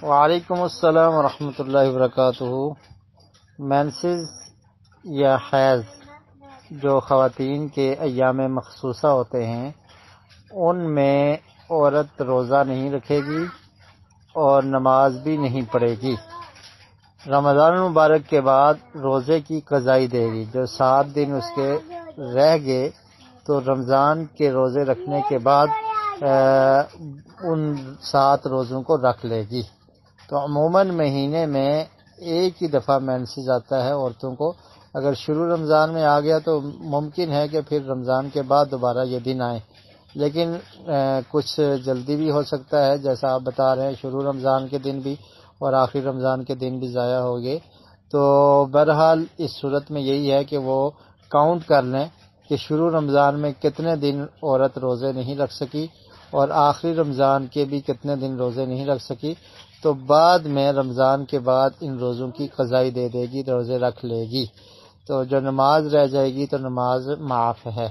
وعلیکم السلام ورحمۃ اللہ وبرکاتہ۔ مینسز یا حیض جو خواتین کے ایام مخصوصہ ہوتے ہیں ان میں عورت روزہ نہیں رکھے گی اور نماز بھی نہیں پڑھے گی۔ رمضان المبارک کے بعد روزے کی قضائی دے گی۔ جو 7 دن اس کے رہ گئے تو رمضان کے روزے رکھنے کے بعد ان 7 روزوں کو رکھ لے گی۔ تو عموماً مہینے میں ایک ہی دفعہ مینسز آتا ہے عورتوں کو۔ اگر شروع رمضان میں آ گیا تو ممکن ہے کہ پھر رمضان کے بعد دوبارہ یہ دن آئے، لیکن کچھ جلدی بھی ہو سکتا ہے، جیسا آپ بتا رہے ہیں شروع رمضان کے دن بھی اور آخری رمضان کے دن بھی ضائع ہو گئے۔ تو بہرحال اس صورت میں یہی ہے کہ وہ کاؤنٹ کر لیں کہ شروع رمضان میں کتنے دن عورت روزے نہیں رکھ سکی اور آخری رمضان کے بھی کتنے دن روزے نہیں رکھ سکی، تو بعد میں رمضان کے بعد ان روزوں کی قضائی دے دے گی، روزے رکھ لے گی۔ تو جو نماز رہ جائے گی تو نماز معاف ہے۔